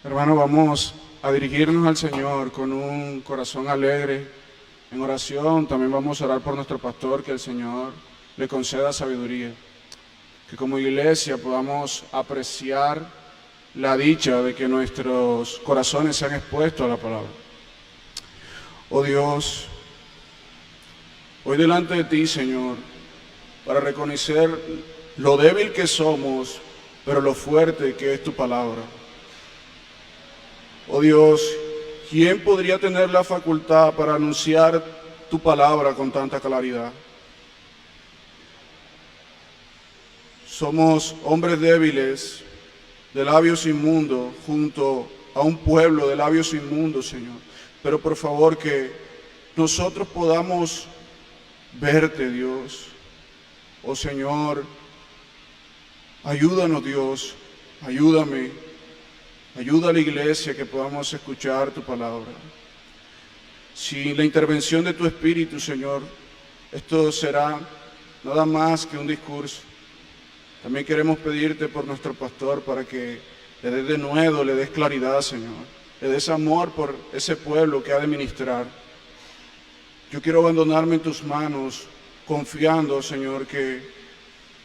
Hermano, vamos a dirigirnos al Señor con un corazón alegre en oración. También vamos a orar por nuestro pastor, que el Señor le conceda sabiduría. Que como iglesia podamos apreciar la dicha de que nuestros corazones sean expuestos a la palabra. Oh Dios, hoy delante de ti, Señor, para reconocer lo débil que somos, pero lo fuerte que es tu palabra. Oh Dios, ¿quién podría tener la facultad para anunciar tu palabra con tanta claridad? Somos hombres débiles, de labios inmundos, junto a un pueblo de labios inmundos, Señor. Pero por favor que nosotros podamos verte, Dios. Oh Señor, ayúdanos, Dios, ayúdame. Ayuda a la iglesia que podamos escuchar tu palabra. Sin la intervención de tu Espíritu, Señor, esto será nada más que un discurso. También queremos pedirte por nuestro pastor para que le des de nuevo, le des claridad, Señor. Le des amor por ese pueblo que ha de ministrar. Yo quiero abandonarme en tus manos, confiando, Señor, que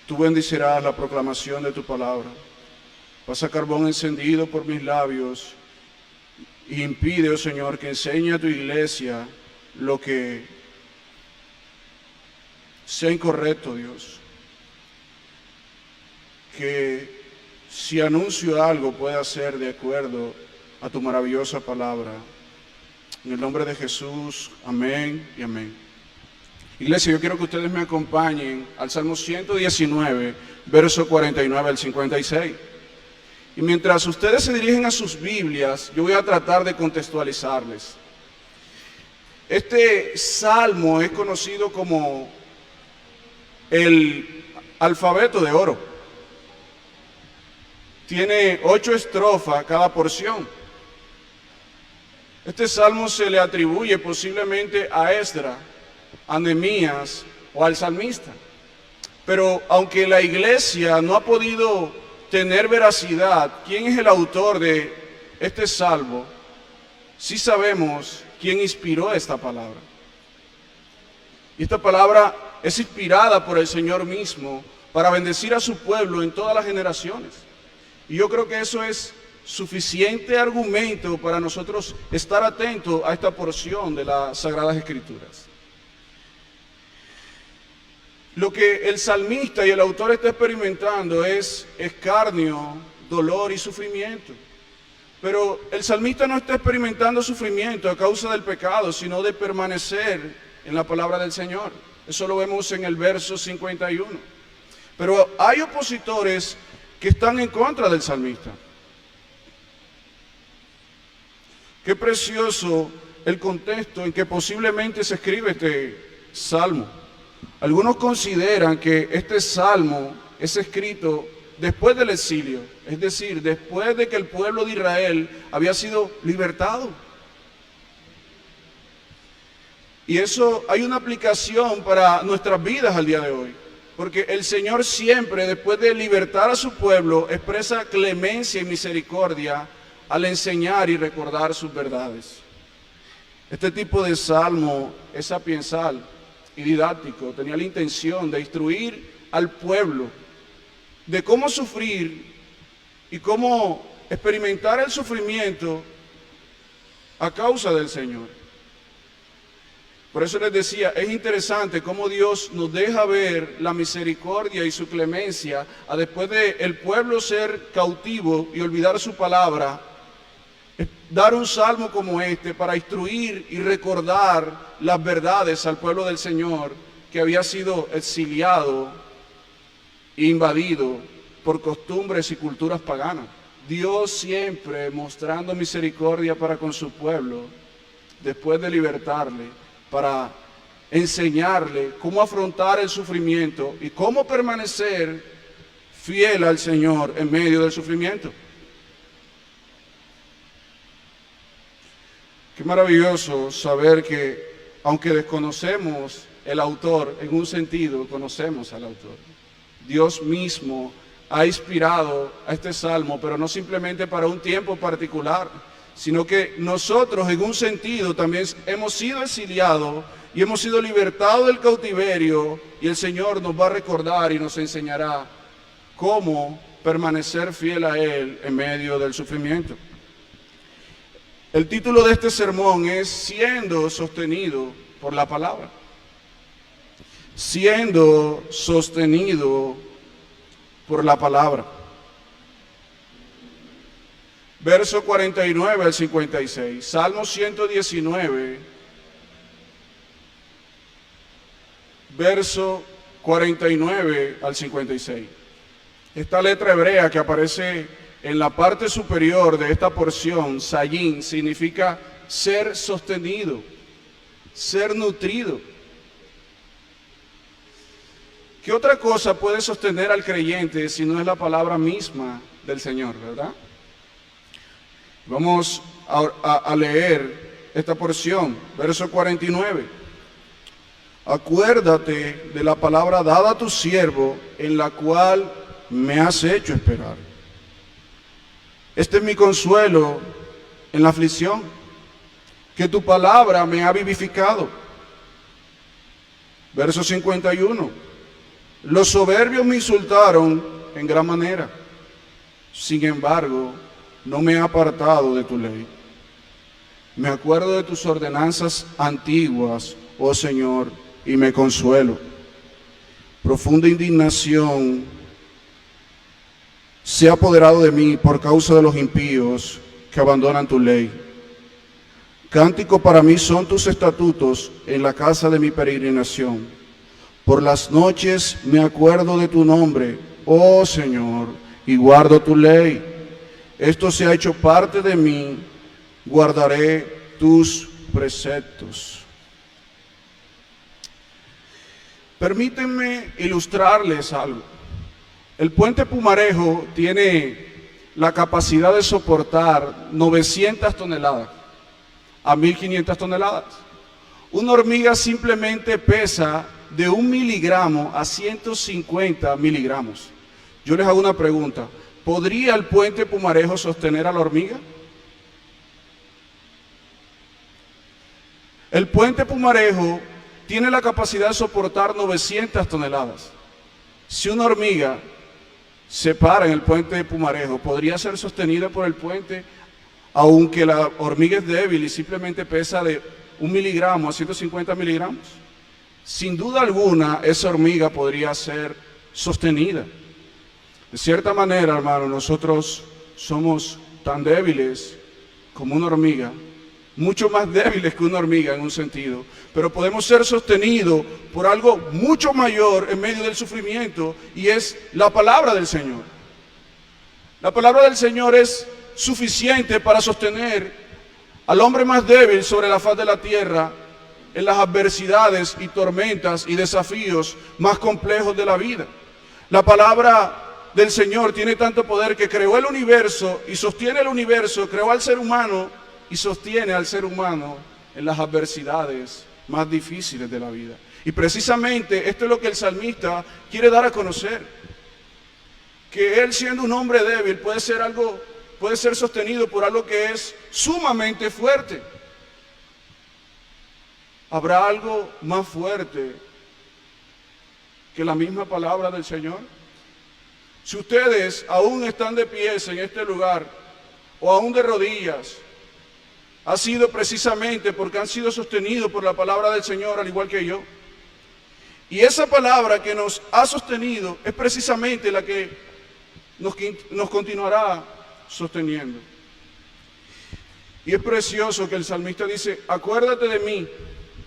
tú bendecirás la proclamación de tu palabra. Pasa carbón encendido por mis labios y impide, oh Señor, que enseñe a tu iglesia lo que sea incorrecto, Dios. Que si anuncio algo pueda ser de acuerdo a tu maravillosa palabra. En el nombre de Jesús, amén y amén. Iglesia, yo quiero que ustedes me acompañen al Salmo 119, verso 49 al 56. Y mientras ustedes se dirigen a sus Biblias, yo voy a tratar de contextualizarles. Este salmo es conocido como el alfabeto de oro. Tiene 8 estrofas cada porción. Este salmo se le atribuye posiblemente a Esdras, a Nehemías o al salmista. Pero aunque la iglesia no ha podido tener veracidad, quién es el autor de este salmo, sí sabemos quién inspiró esta palabra. Y esta palabra es inspirada por el Señor mismo para bendecir a su pueblo en todas las generaciones. Y yo creo que eso es suficiente argumento para nosotros estar atentos a esta porción de las Sagradas Escrituras. Lo que el salmista y el autor está experimentando es escarnio, dolor y sufrimiento. Pero el salmista no está experimentando sufrimiento a causa del pecado, sino de permanecer en la palabra del Señor. Eso lo vemos en el verso 51. Pero hay opositores que están en contra del salmista. Qué precioso el contexto en que posiblemente se escribe este salmo. Algunos consideran que este salmo es escrito después del exilio, es decir, después de que el pueblo de Israel había sido libertado. Y eso hay una aplicación para nuestras vidas al día de hoy, porque el Señor siempre, después de libertar a su pueblo, expresa clemencia y misericordia al enseñar y recordar sus verdades. Este tipo de salmo es sapiensal y didáctico, tenía la intención de instruir al pueblo de cómo sufrir y cómo experimentar el sufrimiento a causa del Señor. Por eso les decía, es interesante cómo Dios nos deja ver la misericordia y su clemencia a después de el pueblo ser cautivo y olvidar su palabra, dar un salmo como este para instruir y recordar las verdades al pueblo del Señor que había sido exiliado e invadido por costumbres y culturas paganas. Dios siempre mostrando misericordia para con su pueblo después de libertarle, para enseñarle cómo afrontar el sufrimiento y cómo permanecer fiel al Señor en medio del sufrimiento. Qué maravilloso saber que, aunque desconocemos el autor, en un sentido conocemos al autor. Dios mismo ha inspirado a este salmo, pero no simplemente para un tiempo particular, sino que nosotros en un sentido también hemos sido exiliados y hemos sido libertados del cautiverio, y el Señor nos va a recordar y nos enseñará cómo permanecer fiel a Él en medio del sufrimiento. El título de este sermón es Siendo sostenido por la palabra. Siendo sostenido por la palabra. Verso 49 al 56. Salmo 119, verso 49 al 56. Esta letra hebrea que aparece en la parte superior de esta porción, sayin, significa ser sostenido, ser nutrido. ¿Qué otra cosa puede sostener al creyente si no es la palabra misma del Señor, verdad? Vamos a leer esta porción, verso 49. Acuérdate de la palabra dada a tu siervo, en la cual me has hecho esperar. Este es mi consuelo en la aflicción, que tu palabra me ha vivificado. Verso 51. Los soberbios me insultaron en gran manera, sin embargo, no me he apartado de tu ley. Me acuerdo de tus ordenanzas antiguas, oh Señor, y me consuelo. Profunda indignación se ha apoderado de mí por causa de los impíos que abandonan tu ley. Cántico para mí son tus estatutos en la casa de mi peregrinación. Por las noches me acuerdo de tu nombre, oh Señor, y guardo tu ley. Esto se ha hecho parte de mí, guardaré tus preceptos. Permítanme ilustrarles algo. El puente Pumarejo tiene la capacidad de soportar 900 toneladas a 1500 toneladas. Una hormiga simplemente pesa de 1 miligramo a 150 miligramos. Yo les hago una pregunta. ¿Podría el puente Pumarejo sostener a la hormiga? El puente Pumarejo tiene la capacidad de soportar 900 toneladas. Si una hormiga se para en el puente de Pumarejo, ¿podría ser sostenida por el puente? Aunque la hormiga es débil y simplemente pesa de 1 miligramo a 150 miligramos. Sin duda alguna, esa hormiga podría ser sostenida. De cierta manera, hermano, nosotros somos tan débiles como una hormiga, mucho más débiles que una hormiga en un sentido, pero podemos ser sostenidos por algo mucho mayor en medio del sufrimiento, y es la palabra del Señor. La palabra del Señor es suficiente para sostener al hombre más débil sobre la faz de la tierra en las adversidades y tormentas y desafíos más complejos de la vida. La palabra del Señor tiene tanto poder que creó el universo y sostiene el universo, creó al ser humano y sostiene al ser humano en las adversidades más difíciles de la vida. Y precisamente esto es lo que el salmista quiere dar a conocer, que él, siendo un hombre débil, puede ser sostenido por algo que es sumamente fuerte. ¿Habrá algo más fuerte que la misma palabra del Señor? Si ustedes aún están de pies en este lugar, o aún de rodillas, ha sido precisamente porque han sido sostenidos por la palabra del Señor, al igual que yo. Y esa palabra que nos ha sostenido es precisamente la que nos continuará sosteniendo. Y es precioso que el salmista dice: acuérdate de mí,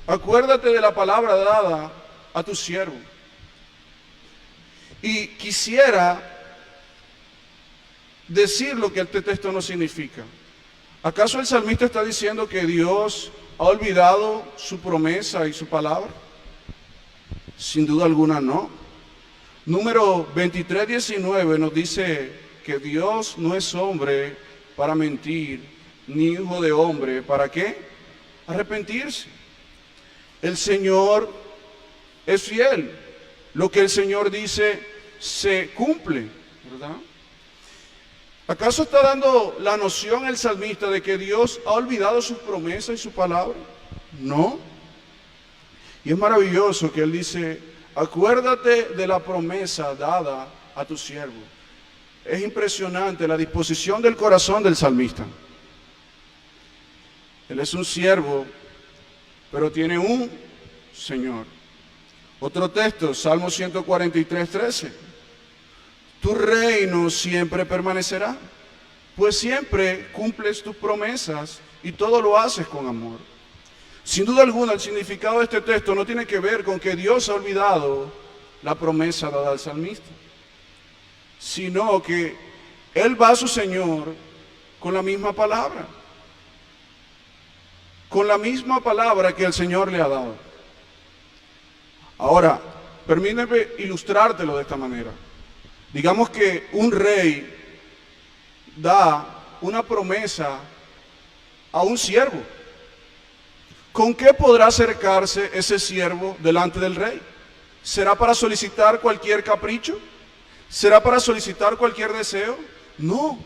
acuérdate de la palabra dada a tu siervo. Y quisiera decir lo que este texto no significa. ¿Acaso el salmista está diciendo que Dios ha olvidado su promesa y su palabra? Sin duda alguna no. Número 23:19 nos dice que Dios no es hombre para mentir, ni hijo de hombre, ¿para qué? Arrepentirse. El Señor es fiel. Lo que el Señor dice se cumple. ¿verdad? ¿Acaso está dando la noción el salmista de que Dios ha olvidado sus promesas y su palabra? No. Y es maravilloso que él dice, acuérdate de la promesa dada a tu siervo. Es impresionante la disposición del corazón del salmista. Él es un siervo, pero tiene un Señor. Otro texto, Salmo 143, 13. Tu reino siempre permanecerá, pues siempre cumples tus promesas y todo lo haces con amor. Sin duda alguna, el significado de este texto no tiene que ver con que Dios ha olvidado la promesa dada al salmista, sino que Él va a su Señor con la misma palabra, que el Señor le ha dado. Ahora, permíteme ilustrártelo de esta manera. Digamos que un rey da una promesa a un siervo. ¿Con qué podrá acercarse ese siervo delante del rey? ¿Será para solicitar cualquier capricho? ¿Será para solicitar cualquier deseo? No.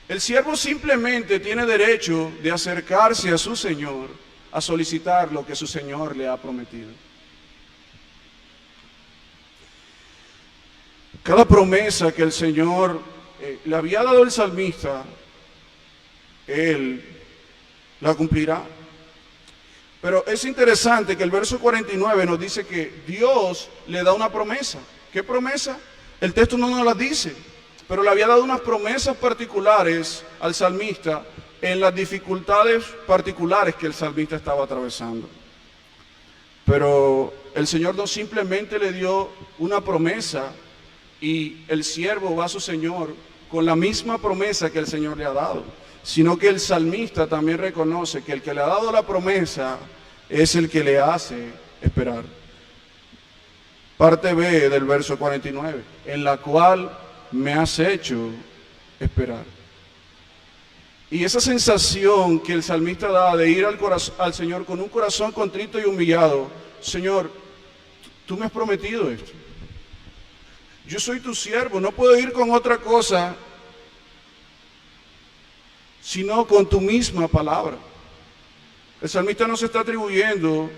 El siervo simplemente tiene derecho de acercarse a su Señor a solicitar lo que su Señor le ha prometido. Cada promesa que el Señor le había dado al salmista, Él la cumplirá. Pero es interesante que el verso 49 nos dice que Dios le da una promesa. ¿Qué promesa? El texto no nos la dice, pero le había dado unas promesas particulares al salmista en las dificultades particulares que el salmista estaba atravesando. Pero el Señor no simplemente le dio una promesa y el siervo va a su Señor con la misma promesa que el Señor le ha dado, sino que el salmista también reconoce que el que le ha dado la promesa es el que le hace esperar. Parte B del verso 49, en la cual me has hecho esperar. Y esa sensación que el salmista da de ir al Señor con un corazón contrito y humillado, Señor, tú me has prometido esto. Yo soy tu siervo, no puedo ir con otra cosa sino con tu misma palabra. El salmista no se está atribuyendo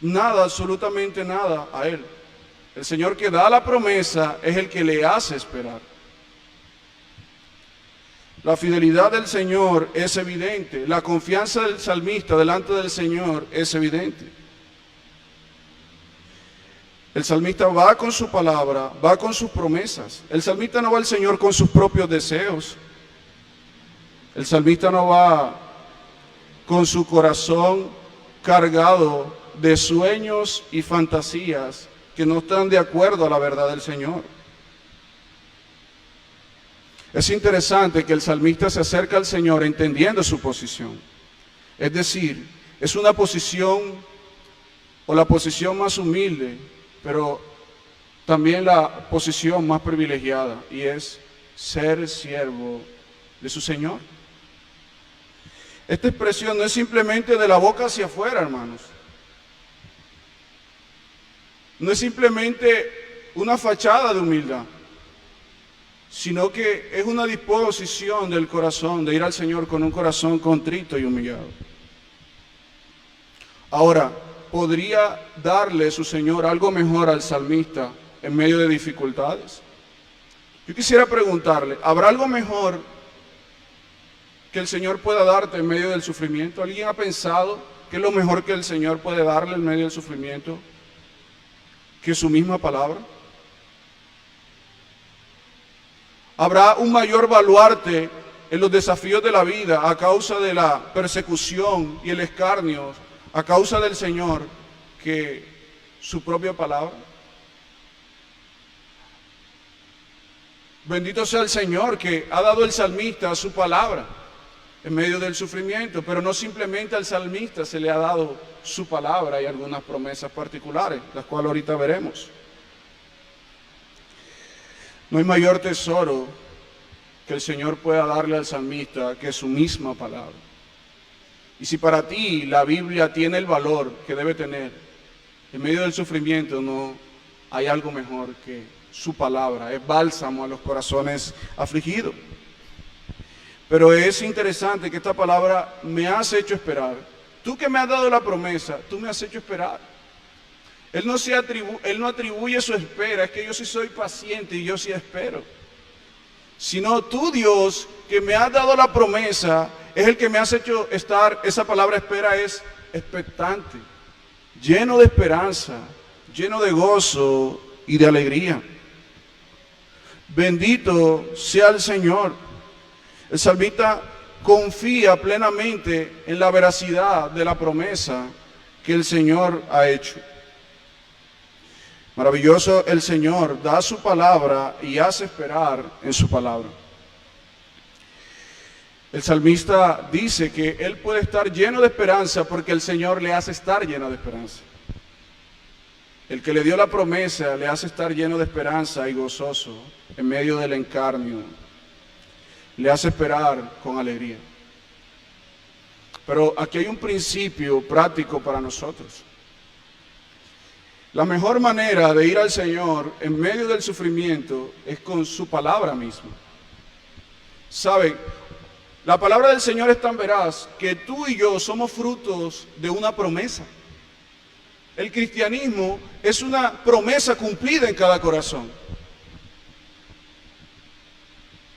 nada, absolutamente nada a él. El Señor que da la promesa es el que le hace esperar. La fidelidad del Señor es evidente, la confianza del salmista delante del Señor es evidente. El salmista va con su palabra, va con sus promesas. El salmista no va al Señor con sus propios deseos. El salmista no va con su corazón cargado de sueños y fantasías que no están de acuerdo a la verdad del Señor. Es interesante que el salmista se acerca al Señor entendiendo su posición. Es decir, es una posición o la posición más humilde, pero también la posición más privilegiada, y es ser siervo de su Señor. Esta expresión no es simplemente de la boca hacia afuera, hermanos. No es simplemente una fachada de humildad, sino que es una disposición del corazón de ir al Señor con un corazón contrito y humillado. Ahora, ¿podría darle su Señor algo mejor al salmista en medio de dificultades? Yo quisiera preguntarle, ¿habrá algo mejor que el Señor pueda darte en medio del sufrimiento? ¿Alguien ha pensado que es lo mejor que el Señor puede darle en medio del sufrimiento? ¿Que su misma palabra? ¿Habrá un mayor baluarte en los desafíos de la vida a causa de la persecución y el escarnio a causa del Señor que su propia palabra? Bendito sea el Señor que ha dado el salmista su palabra en medio del sufrimiento, pero no simplemente al salmista se le ha dado su palabra y algunas promesas particulares, las cuales ahorita veremos. No hay mayor tesoro que el Señor pueda darle al salmista que su misma palabra. Y si para ti la Biblia tiene el valor que debe tener, en medio del sufrimiento no hay algo mejor que su palabra, es bálsamo a los corazones afligidos. Pero es interesante que esta palabra me has hecho esperar. Tú que me has dado la promesa, tú me has hecho esperar. Él no atribuye su espera, es que yo sí soy paciente y yo sí espero. Sino tú, Dios, que me has dado la promesa, es el que me has hecho estar, esa palabra espera es expectante, lleno de esperanza, lleno de gozo y de alegría. Bendito sea el Señor. El salmista confía plenamente en la veracidad de la promesa que el Señor ha hecho. Maravilloso el Señor, da su palabra y hace esperar en su palabra. El salmista dice que él puede estar lleno de esperanza porque el Señor le hace estar lleno de esperanza. El que le dio la promesa le hace estar lleno de esperanza y gozoso en medio del escarnio. Le hace esperar con alegría. Pero aquí hay un principio práctico para nosotros. La mejor manera de ir al Señor en medio del sufrimiento es con su palabra misma. ¿Saben? La palabra del Señor es tan veraz que tú y yo somos frutos de una promesa. El cristianismo es una promesa cumplida en cada corazón.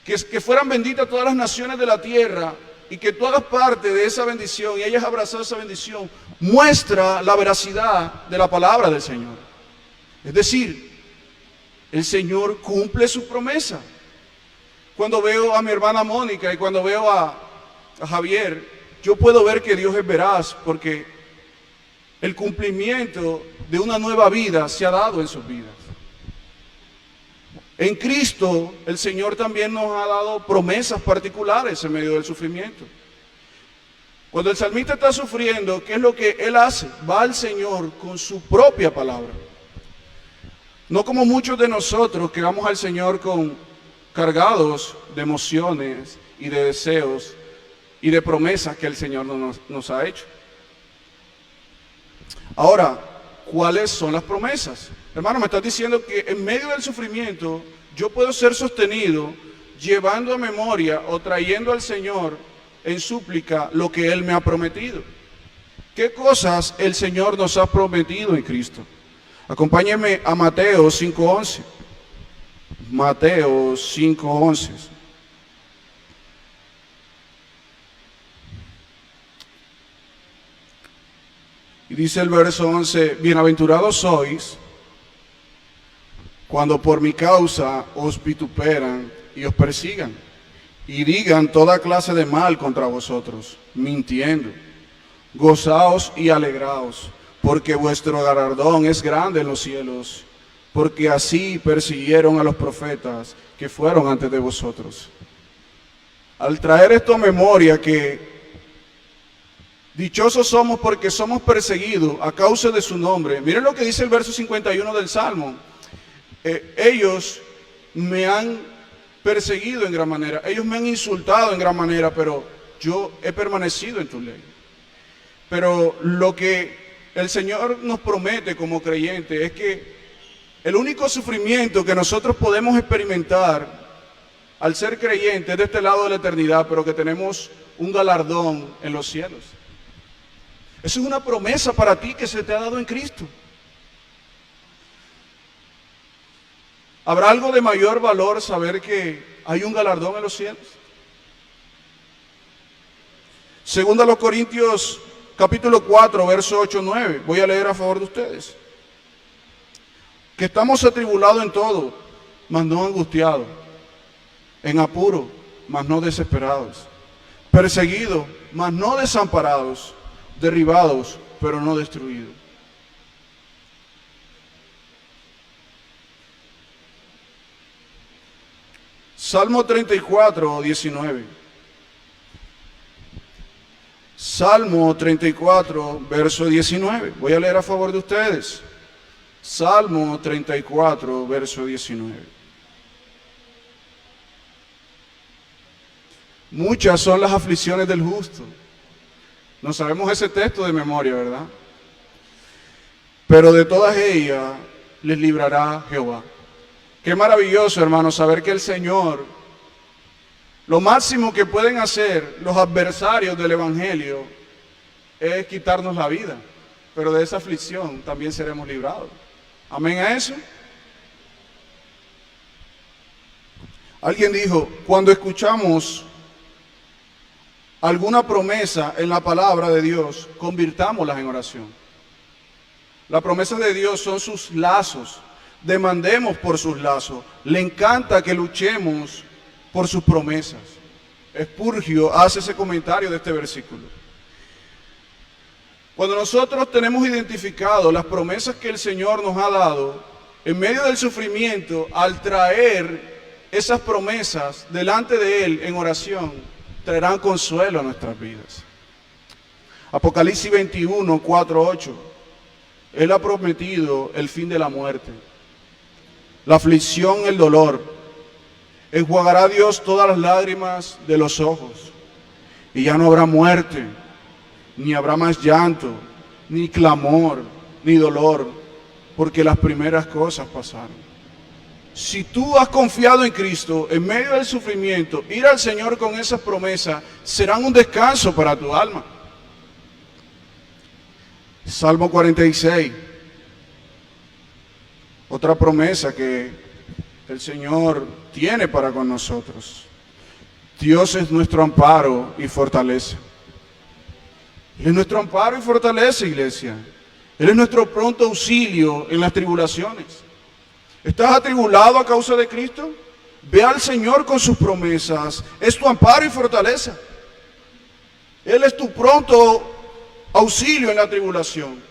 Que fueran benditas todas las naciones de la tierra y que tú hagas parte de esa bendición y hayas abrazado esa bendición, muestra la veracidad de la palabra del Señor. Es decir, el Señor cumple su promesa. Cuando veo a mi hermana Mónica y cuando veo a Javier, yo puedo ver que Dios es veraz porque el cumplimiento de una nueva vida se ha dado en sus vidas. En Cristo, el Señor también nos ha dado promesas particulares en medio del sufrimiento. Cuando el salmista está sufriendo, ¿qué es lo que él hace? Va al Señor con su propia palabra. No como muchos de nosotros que vamos al Señor cargados de emociones y de deseos y de promesas que el Señor nos ha hecho. Ahora, ¿cuáles son las promesas? Hermano, me estás diciendo que en medio del sufrimiento yo puedo ser sostenido llevando a memoria o trayendo al Señor en súplica lo que Él me ha prometido. ¿Qué cosas el Señor nos ha prometido en Cristo? Acompáñenme a Mateo 5:11. Mateo 5:11. Y dice el verso 11, bienaventurados sois cuando por mi causa os vituperan y os persigan y digan toda clase de mal contra vosotros, mintiendo. Gozaos y alegraos, porque vuestro galardón es grande en los cielos, porque así persiguieron a los profetas que fueron antes de vosotros. Al traer esto a memoria que dichosos somos porque somos perseguidos a causa de su nombre. Miren lo que dice el verso 51 del Salmo. Ellos me han perseguido en gran manera, ellos me han insultado en gran manera, pero yo he permanecido en tu ley. Pero lo que el Señor nos promete como creyentes es que el único sufrimiento que nosotros podemos experimentar al ser creyentes es de este lado de la eternidad, pero que tenemos un galardón en los cielos. Eso es una promesa para ti que se te ha dado en Cristo. ¿Habrá algo de mayor valor saber que hay un galardón en los cielos? Segunda a los Corintios capítulo 4, verso 8-9. Voy a leer a favor de ustedes. Que estamos atribulados en todo, mas no angustiados, en apuro, mas no desesperados, perseguidos, mas no desamparados, derribados, pero no destruidos. Salmo 34, 19. Salmo 34, verso 19. Voy a leer a favor de ustedes. Salmo 34, verso 19. Muchas son las aflicciones del justo. No sabemos ese texto de memoria, ¿verdad? Pero de todas ellas les librará Jehová. Qué maravilloso, hermanos, saber que el Señor, lo máximo que pueden hacer los adversarios del Evangelio es quitarnos la vida, pero de esa aflicción también seremos librados. Amén a eso. Alguien dijo, cuando escuchamos alguna promesa en la palabra de Dios, convirtámoslas en oración. Las promesas de Dios son sus lazos. Demandemos por sus lazos. Le encanta que luchemos por sus promesas. Spurgeon hace ese comentario de este versículo. Cuando nosotros tenemos identificado las promesas que el Señor nos ha dado, en medio del sufrimiento, al traer esas promesas delante de Él en oración, traerán consuelo a nuestras vidas. Apocalipsis 21, 4, 8. Él ha prometido el fin de la muerte, la aflicción, el dolor. Enjuagará Dios todas las lágrimas de los ojos, y ya no habrá muerte, ni habrá más llanto, ni clamor, ni dolor, porque las primeras cosas pasaron. Si tú has confiado en Cristo, en medio del sufrimiento, ir al Señor con esas promesas serán un descanso para tu alma. Salmo 46, otra promesa que el Señor tiene para con nosotros. Dios es nuestro amparo y fortaleza. Él es nuestro amparo y fortaleza, iglesia. Él es nuestro pronto auxilio en las tribulaciones. ¿Estás atribulado a causa de Cristo? Ve al Señor con sus promesas. Es tu amparo y fortaleza. Él es tu pronto auxilio en la tribulación.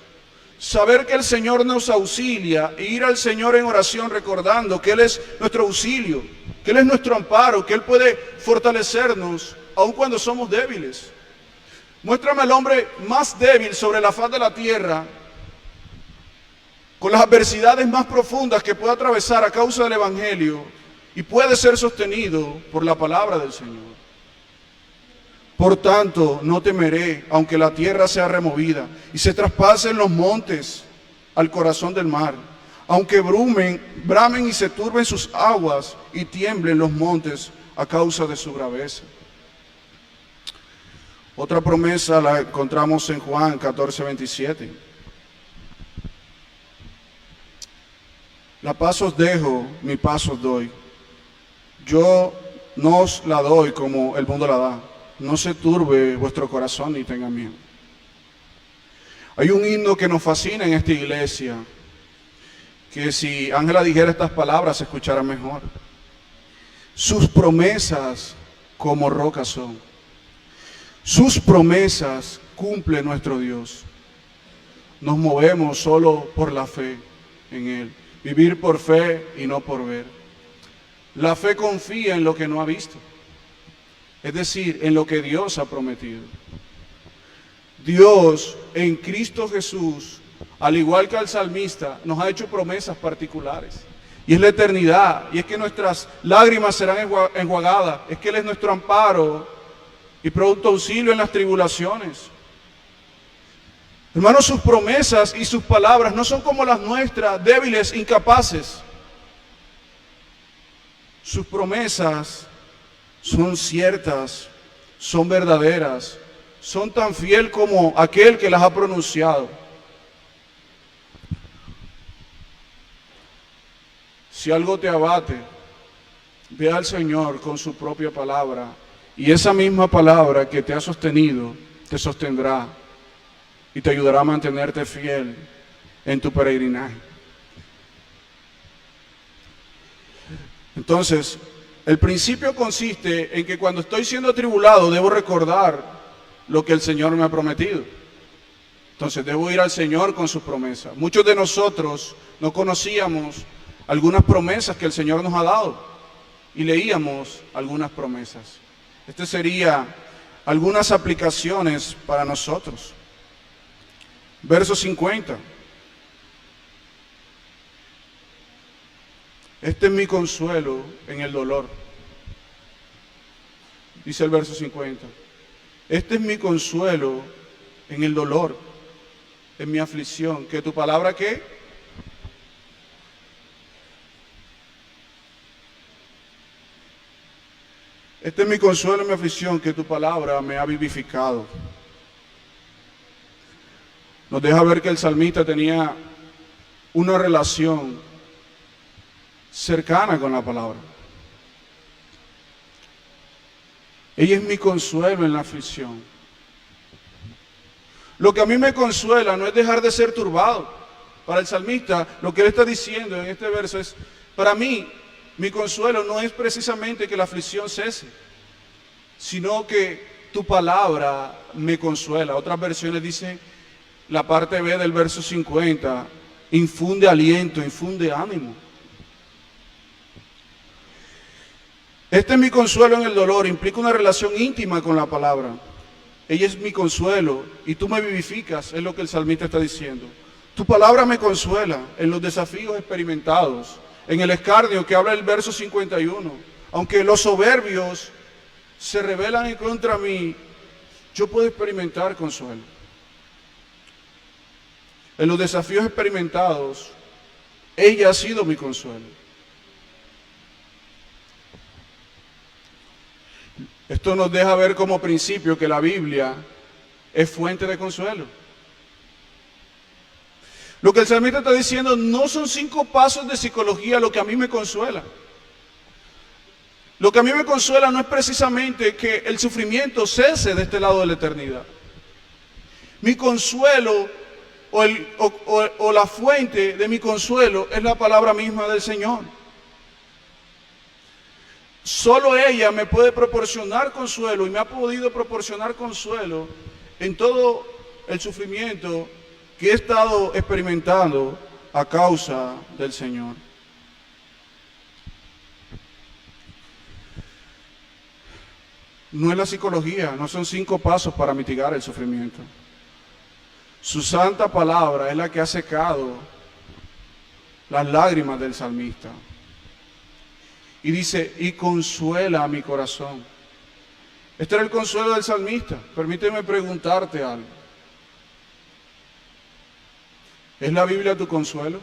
Saber que el Señor nos auxilia e ir al Señor en oración recordando que Él es nuestro auxilio, que Él es nuestro amparo, que Él puede fortalecernos aun cuando somos débiles. Muéstrame al hombre más débil sobre la faz de la tierra, con las adversidades más profundas que pueda atravesar a causa del Evangelio, y puede ser sostenido por la palabra del Señor. Por tanto, no temeré, aunque la tierra sea removida y se traspasen los montes al corazón del mar, aunque bramen y se turben sus aguas y tiemblen los montes a causa de su braveza. Otra promesa la encontramos en Juan 14, 27. La paz os dejo, mi paz os doy. Yo no os la doy como el mundo la da. No se turbe vuestro corazón ni tenga miedo. Hay un himno que nos fascina en esta iglesia, que si Ángela dijera estas palabras se escuchará mejor. Sus promesas como roca son. Sus promesas cumple nuestro Dios. Nos movemos solo por la fe en Él. Vivir por fe y no por ver. La fe confía en lo que no ha visto. Es decir, en lo que Dios ha prometido. Dios en Cristo Jesús, al igual que al salmista, nos ha hecho promesas particulares. Y es la eternidad, y es que nuestras lágrimas serán enjuagadas, es que Él es nuestro amparo y pronto auxilio en las tribulaciones. Hermanos, sus promesas y sus palabras no son como las nuestras, débiles, incapaces. Sus promesas son ciertas, son verdaderas, son tan fiel como aquel que las ha pronunciado. Si algo te abate, ve al Señor con su propia palabra, y esa misma palabra que te ha sostenido, te sostendrá y te ayudará a mantenerte fiel en tu peregrinaje. Entonces, el principio consiste en que cuando estoy siendo atribulado debo recordar lo que el Señor me ha prometido. Entonces debo ir al Señor con sus promesas. Muchos de nosotros no conocíamos algunas promesas que el Señor nos ha dado y leíamos algunas promesas. Este sería algunas aplicaciones para nosotros. Verso 50. Este es mi consuelo en el dolor. Dice el verso 50. Este es mi consuelo en el dolor, en mi aflicción. ¿Que tu palabra qué? Este es mi consuelo y mi aflicción, que tu palabra me ha vivificado. Nos deja ver que el salmista tenía una relación cercana con la palabra. Ella es mi consuelo en la aflicción. Lo que a mí me consuela no es dejar de ser turbado. Para el salmista, lo que él está diciendo en este verso es, para mí, mi consuelo no es precisamente que la aflicción cese, sino que tu palabra me consuela. Otras versiones dicen, la parte B del verso 50, infunde aliento, infunde ánimo. Este es mi consuelo en el dolor, implica una relación íntima con la palabra. Ella es mi consuelo y tú me vivificas, es lo que el salmista está diciendo. Tu palabra me consuela en los desafíos experimentados, en el escarnio que habla el verso 51. Aunque los soberbios se rebelan en contra mí, yo puedo experimentar consuelo. En los desafíos experimentados, ella ha sido mi consuelo. Esto nos deja ver como principio que la Biblia es fuente de consuelo. Lo que el salmista está diciendo no son 5 pasos de psicología lo que a mí me consuela. Lo que a mí me consuela no es precisamente que el sufrimiento cese de este lado de la eternidad. Mi consuelo o la fuente de mi consuelo es la palabra misma del Señor. Solo ella me puede proporcionar consuelo y me ha podido proporcionar consuelo en todo el sufrimiento que he estado experimentando a causa del Señor. No es la psicología, no son 5 pasos para mitigar el sufrimiento. Su santa palabra es la que ha secado las lágrimas del salmista. Y dice, y consuela a mi corazón. Este era el consuelo del salmista. Permíteme preguntarte algo. ¿Es la Biblia tu consuelo?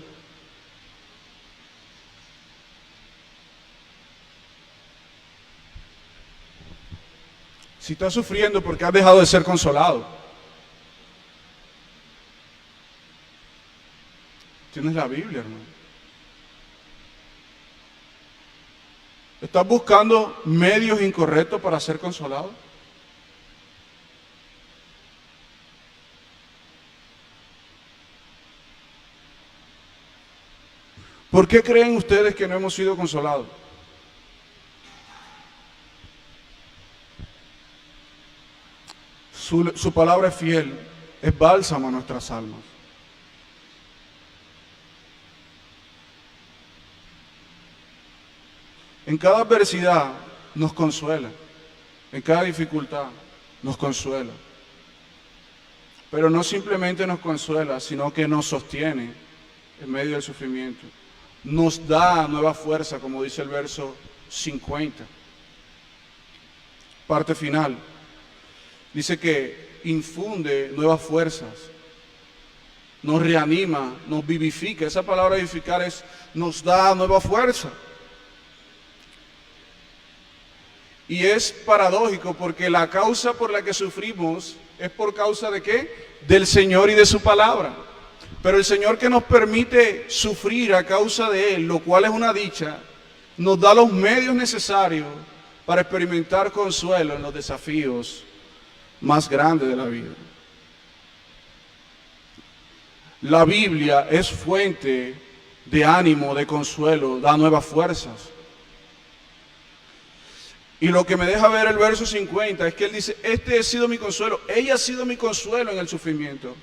Si estás sufriendo porque has dejado de ser consolado, tienes la Biblia, hermano. ¿Estás buscando medios incorrectos para ser consolado? ¿Por qué creen ustedes que no hemos sido consolados? Su palabra es fiel, es bálsamo a nuestras almas. En cada adversidad nos consuela, en cada dificultad nos consuela. Pero no simplemente nos consuela, sino que nos sostiene en medio del sufrimiento. Nos da nueva fuerza, como dice el verso 50. Parte final. Dice que infunde nuevas fuerzas, nos reanima, nos vivifica. Esa palabra vivificar es, nos da nueva fuerza. Y es paradójico porque la causa por la que sufrimos es por causa de ¿qué? Del Señor y de su palabra. Pero el Señor, que nos permite sufrir a causa de Él, lo cual es una dicha, nos da los medios necesarios para experimentar consuelo en los desafíos más grandes de la vida. La Biblia es fuente de ánimo, de consuelo, da nuevas fuerzas. Y lo que me deja ver el verso 50 es que él dice, este ha sido mi consuelo, ella ha sido mi consuelo en el sufrimiento.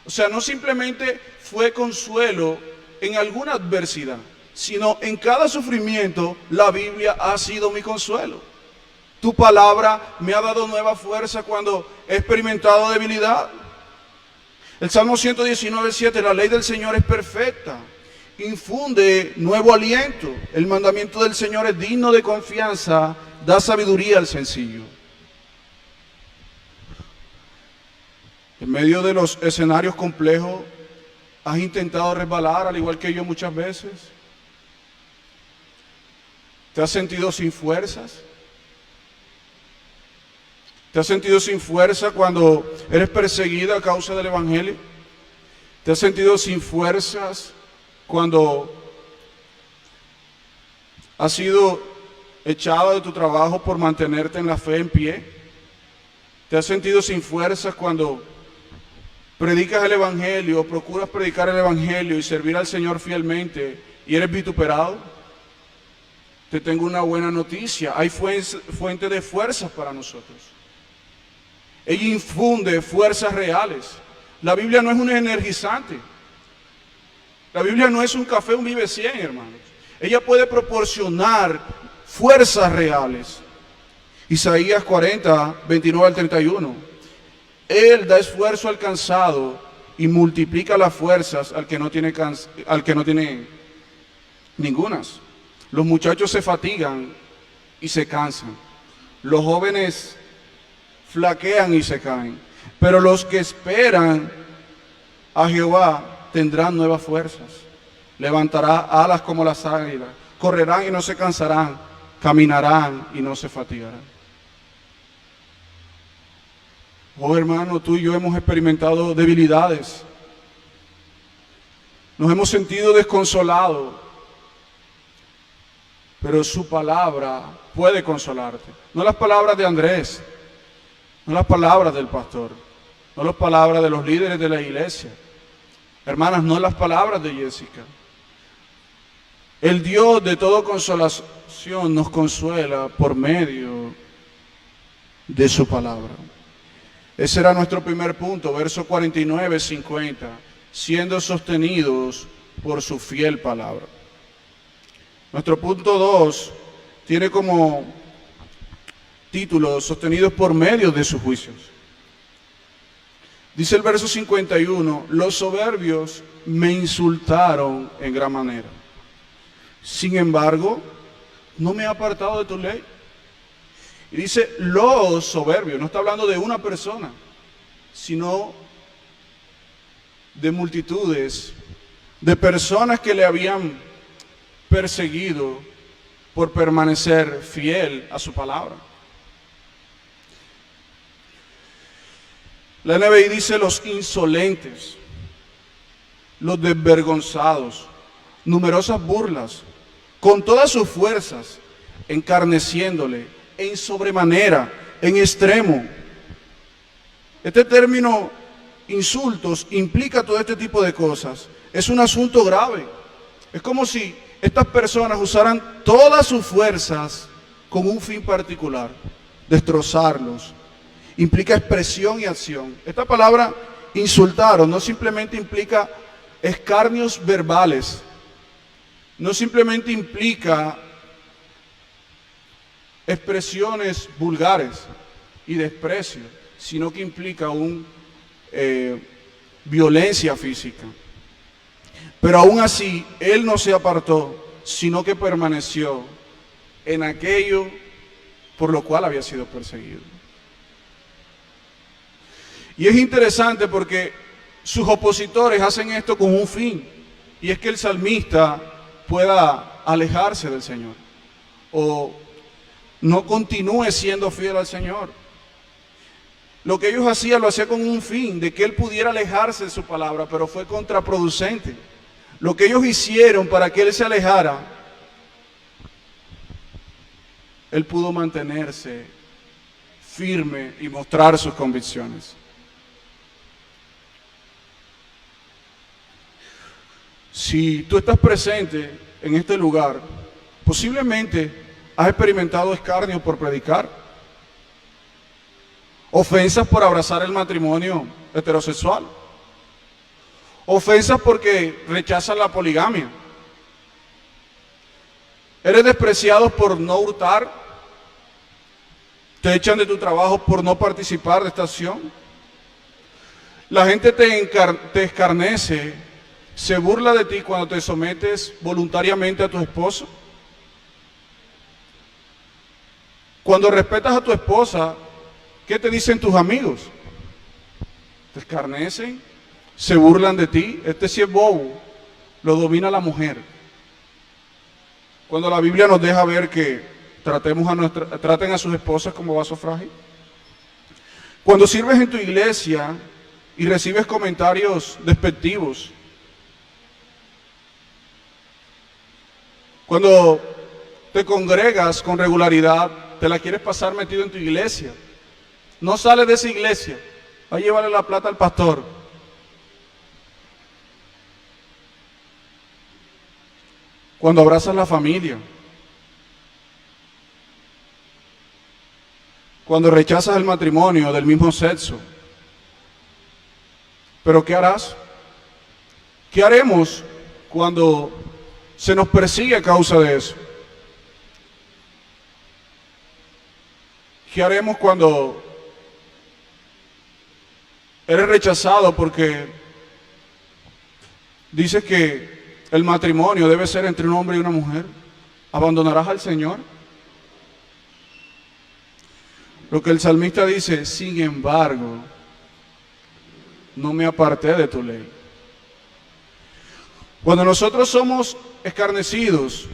O sea, no simplemente fue consuelo en alguna adversidad, sino en cada sufrimiento la Biblia ha sido mi consuelo. Tu palabra me ha dado nueva fuerza cuando he experimentado debilidad. El Salmo 119:7, la ley del Señor es perfecta, infunde nuevo aliento. El mandamiento del Señor es digno de confianza, da sabiduría al sencillo. En medio de los escenarios complejos, ¿has intentado resbalar al igual que yo muchas veces? ¿Te has sentido sin fuerzas? ¿Te has sentido sin fuerza cuando eres perseguida a causa del Evangelio? ¿Te has sentido sin fuerzas cuando has sido echado de tu trabajo por mantenerte en la fe en pie? ¿Te has sentido sin fuerzas cuando predicas el Evangelio, procuras predicar el Evangelio y servir al Señor fielmente y eres vituperado? Te tengo una buena noticia, hay fuente de fuerzas para nosotros. Ella infunde fuerzas reales. La Biblia no es un energizante. La Biblia no es un café, un Vive 100, hermanos. Ella puede proporcionar fuerzas reales. Isaías 40, 29 al 31. Él da esfuerzo al cansado y multiplica las fuerzas al que no tiene ningunas. Los muchachos se fatigan y se cansan. Los jóvenes flaquean y se caen. Pero los que esperan a Jehová tendrán nuevas fuerzas. Levantará alas como las águilas. Correrán y no se cansarán. Caminarán y no se fatigarán. Oh hermano, tú y yo hemos experimentado debilidades. Nos hemos sentido desconsolados. Pero su palabra puede consolarte. No las palabras de Andrés, no las palabras del pastor, no las palabras de los líderes de la iglesia. Hermanas, no las palabras de Jessica. El Dios de toda consolación nos consuela por medio de su palabra. Ese era nuestro primer punto, verso 49, 50, siendo sostenidos por su fiel palabra. Nuestro punto 2 tiene como título, sostenidos por medio de sus juicios. Dice el verso 51, los soberbios me insultaron en gran manera. Sin embargo, no me he apartado de tu ley. Y dice los soberbios, no está hablando de una persona, sino de multitudes, de personas que le habían perseguido por permanecer fiel a su palabra. La NBI dice los insolentes, los desvergonzados, numerosas burlas, con todas sus fuerzas, encarneciéndole en sobremanera, en extremo. Este término insultos implica todo este tipo de cosas. Es un asunto grave. Es como si estas personas usaran todas sus fuerzas con un fin particular, destrozarlos. Implica expresión y acción. Esta palabra insultaron no simplemente implica escarnios verbales, no simplemente implica expresiones vulgares y desprecio, sino que implica violencia física. Pero aún así, él no se apartó, sino que permaneció en aquello por lo cual había sido perseguido. Y es interesante porque sus opositores hacen esto con un fin, y es que el salmista pueda alejarse del Señor, o no continúe siendo fiel al Señor. Lo que ellos hacían, lo hacían con un fin, de que él pudiera alejarse de su palabra, pero fue contraproducente. Lo que ellos hicieron para que él se alejara, él pudo mantenerse firme y mostrar sus convicciones. Si tú estás presente en este lugar, posiblemente has experimentado escarnio por predicar, ofensas por abrazar el matrimonio heterosexual, ofensas porque rechazan la poligamia. Eres despreciado por no hurtar, te echan de tu trabajo por no participar de esta acción. La gente te escarnece, se burla de ti cuando te sometes voluntariamente a tu esposo. Cuando respetas a tu esposa, ¿qué te dicen tus amigos? Te escarnecen, se burlan de ti. Este sí es bobo, lo domina la mujer. Cuando la Biblia nos deja ver que traten a sus esposas como vaso frágil. Cuando sirves en tu iglesia y recibes comentarios despectivos, cuando te congregas con regularidad, te la quieres pasar metido en tu iglesia, no sales de esa iglesia, va a llevarle la plata al pastor. Cuando abrazas la familia, cuando rechazas el matrimonio del mismo sexo. Pero ¿qué harás? ¿Qué haremos cuando se nos persigue a causa de eso? ¿Qué haremos cuando eres rechazado porque dices que el matrimonio debe ser entre un hombre y una mujer? ¿Abandonarás al Señor? Lo que el salmista dice, sin embargo, no me aparté de tu ley. Cuando nosotros somos escarnecidos,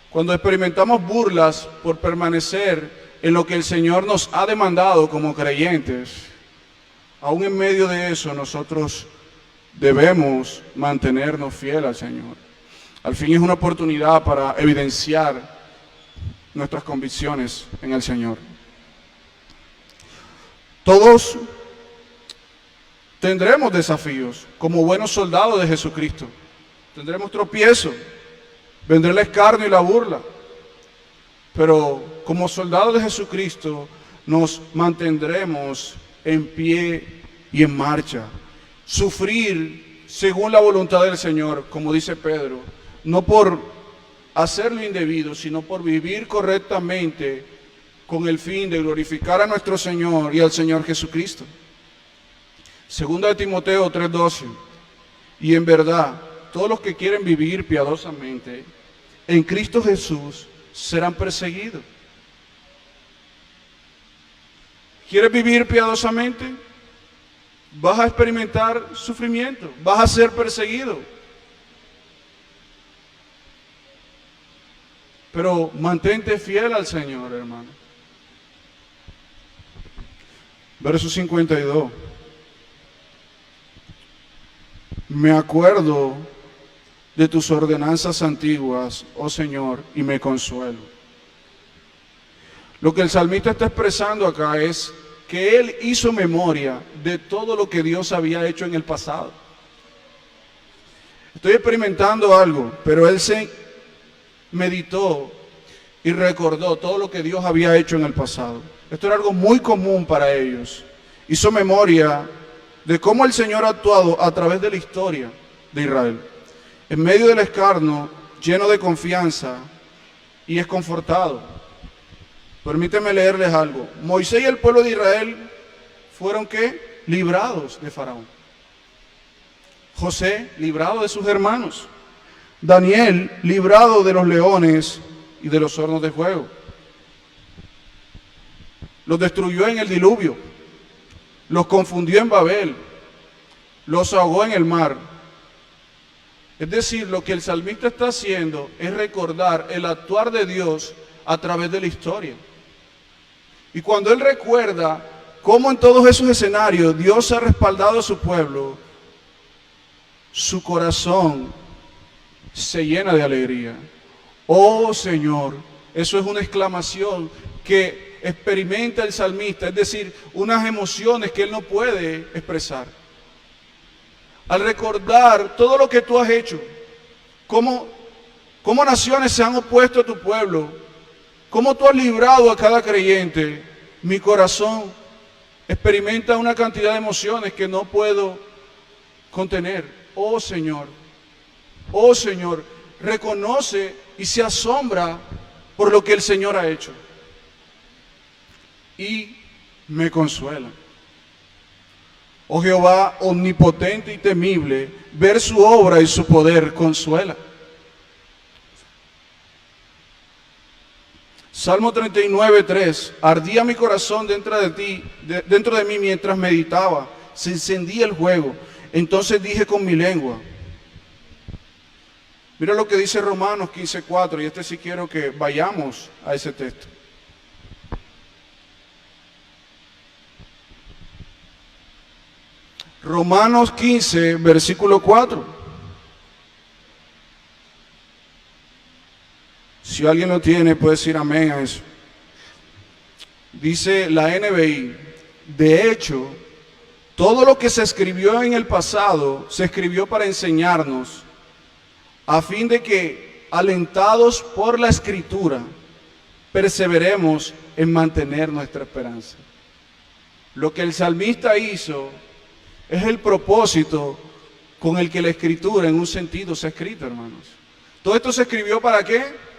cuando experimentamos burlas por permanecer en lo que el Señor nos ha demandado como creyentes, aún en medio de eso nosotros debemos mantenernos fieles al Señor. Al fin es una oportunidad para evidenciar nuestras convicciones en el Señor. Todos tendremos desafíos como buenos soldados de Jesucristo. Tendremos tropiezos, vendrá el escarnio y la burla. Pero como soldados de Jesucristo nos mantendremos en pie y en marcha. Sufrir según la voluntad del Señor, como dice Pedro, no por hacer lo indebido, sino por vivir correctamente con el fin de glorificar a nuestro Señor y al Señor Jesucristo. Segunda de Timoteo 3:12. Y en verdad, todos los que quieren vivir piadosamente en Cristo Jesús serán perseguidos. ¿Quieres vivir piadosamente? Vas a experimentar sufrimiento, vas a ser perseguido. Pero mantente fiel al Señor, hermano. Verso 52. Me acuerdo de tus ordenanzas antiguas, oh Señor, y me consuelo. Lo que el salmista está expresando acá es que él hizo memoria de todo lo que Dios había hecho en el pasado. Estoy experimentando algo, pero él se meditó y recordó todo lo que Dios había hecho en el pasado. Esto era algo muy común para ellos. Hizo memoria de cómo el Señor ha actuado a través de la historia de Israel. En medio del escarnio, lleno de confianza y es confortado. Permíteme leerles algo. Moisés y el pueblo de Israel fueron ¿qué? Librados de Faraón. José, librado de sus hermanos. Daniel, librado de los leones y de los hornos de fuego. Los destruyó en el diluvio. Los confundió en Babel. Los ahogó en el mar. Es decir, lo que el salmista está haciendo es recordar el actuar de Dios a través de la historia. Y cuando él recuerda cómo en todos esos escenarios Dios ha respaldado a su pueblo, su corazón se llena de alegría. Oh Señor, eso es una exclamación que experimenta el salmista, es decir, unas emociones que él no puede expresar. Al recordar todo lo que tú has hecho, cómo naciones se han opuesto a tu pueblo, cómo tú has librado a cada creyente, mi corazón experimenta una cantidad de emociones que no puedo contener. Oh Señor, reconoce y se asombra por lo que el Señor ha hecho. Y me consuela. Oh Jehová, omnipotente y temible, ver su obra y su poder consuela. Salmo 39:3. Ardía mi corazón dentro de mí mientras meditaba, se encendía el fuego. Entonces dije con mi lengua. Mira lo que dice Romanos 15:4, y sí quiero que vayamos a ese texto. Romanos 15, versículo 4. Si alguien lo tiene, puede decir amén a eso. Dice la NBI, de hecho, todo lo que se escribió en el pasado se escribió para enseñarnos, a fin de que, alentados por la Escritura, perseveremos en mantener nuestra esperanza. Lo que el salmista hizo es el propósito con el que la Escritura en un sentido se ha escrito, hermanos. Todo esto se escribió ¿para qué?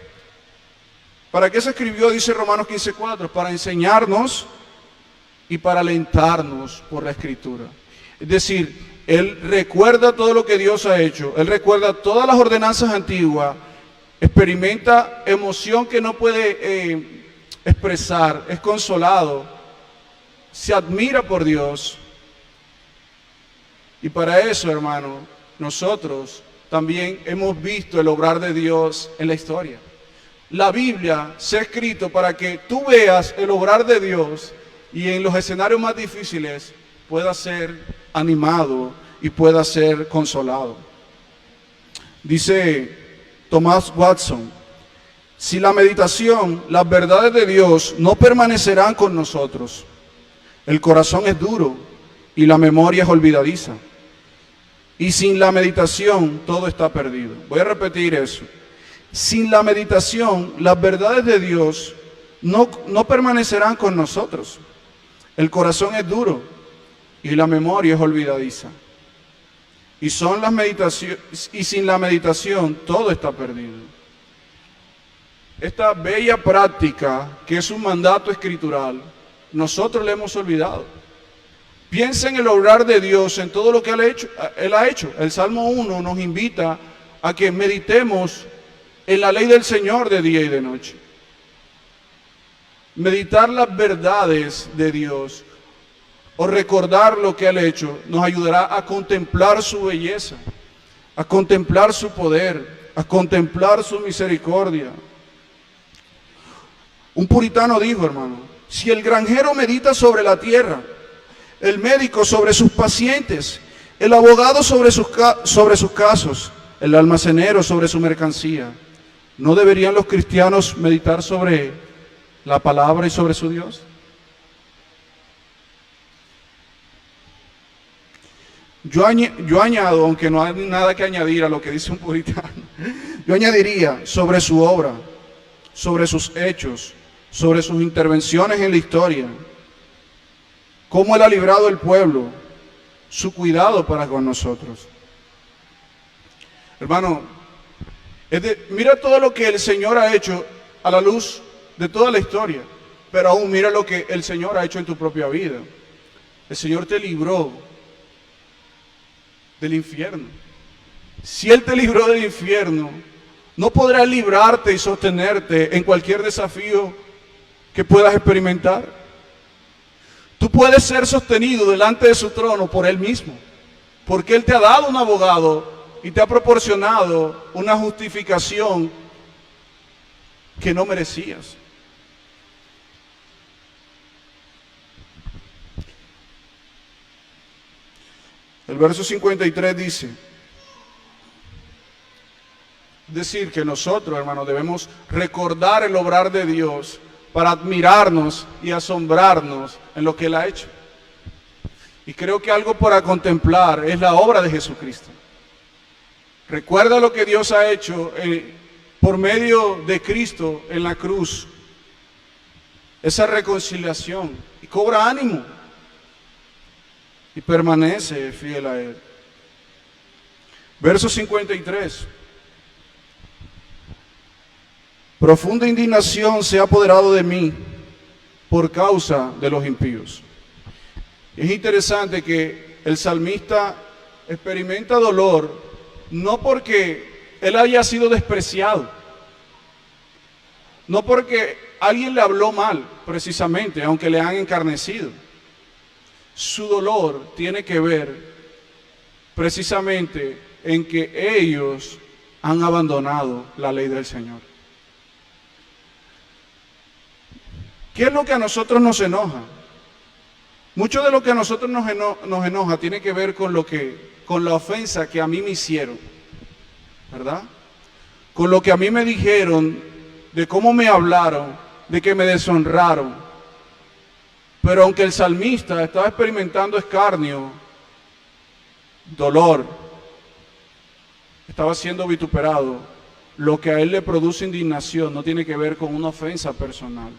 ¿Para qué se escribió? Dice Romanos 15:4, para enseñarnos y para alentarnos por la Escritura. Es decir, Él recuerda todo lo que Dios ha hecho, Él recuerda todas las ordenanzas antiguas, experimenta emoción que no puede expresar, es consolado, se admira por Dios. Y para eso, hermano, nosotros también hemos visto el obrar de Dios en la historia. La Biblia se ha escrito para que tú veas el obrar de Dios y en los escenarios más difíciles pueda ser animado y pueda ser consolado. Dice Thomas Watson, si la meditación, las verdades de Dios no permanecerán con nosotros, el corazón es duro y la memoria es olvidadiza. Y sin la meditación todo está perdido. Voy a repetir eso. Sin la meditación, las verdades de Dios no permanecerán con nosotros. El corazón es duro y la memoria es olvidadiza. Y sin la meditación todo está perdido. Esta bella práctica, que es un mandato escritural, nosotros le hemos olvidado. Piensa en el obrar de Dios, en todo lo que Él ha hecho. El Salmo 1 nos invita a que meditemos en la ley del Señor de día y de noche. Meditar las verdades de Dios o recordar lo que Él ha hecho nos ayudará a contemplar su belleza, a contemplar su poder, a contemplar su misericordia. Un puritano dijo, hermano, si el granjero medita sobre la tierra, el médico sobre sus pacientes, el abogado sobre sus casos, el almacenero sobre su mercancía, ¿no deberían los cristianos meditar sobre la palabra y sobre su Dios? Yo añado, aunque no hay nada que añadir a lo que dice un puritano, yo añadiría sobre su obra, sobre sus hechos, sobre sus intervenciones en la historia, cómo Él ha librado el pueblo, su cuidado para con nosotros. Hermano, mira todo lo que el Señor ha hecho a la luz de toda la historia, pero aún mira lo que el Señor ha hecho en tu propia vida. El Señor te libró del infierno. Si Él te libró del infierno, no podrá librarte y sostenerte en cualquier desafío que puedas experimentar. Tú puedes ser sostenido delante de su trono por Él mismo, porque Él te ha dado un abogado y te ha proporcionado una justificación que no merecías. El verso 53 dice, es decir, que nosotros, hermanos, debemos recordar el obrar de Dios para admirarnos y asombrarnos en lo que Él ha hecho. Y creo que algo para contemplar es la obra de Jesucristo. Recuerda lo que Dios ha hecho por medio de Cristo en la cruz, esa reconciliación, y cobra ánimo y permanece fiel a Él. Verso 53. Profunda indignación se ha apoderado de mí por causa de los impíos. Es interesante que el salmista experimenta dolor no porque él haya sido despreciado, no porque alguien le habló mal precisamente, aunque le han encarnecido. Su dolor tiene que ver precisamente en que ellos han abandonado la ley del Señor. ¿Qué es lo que a nosotros nos enoja? Mucho de lo que a nosotros nos enoja tiene que ver con la ofensa que a mí me hicieron, ¿verdad? Con lo que a mí me dijeron, de cómo me hablaron, de que me deshonraron. Pero aunque el salmista estaba experimentando escarnio, dolor, estaba siendo vituperado, lo que a él le produce indignación no tiene que ver con una ofensa personal.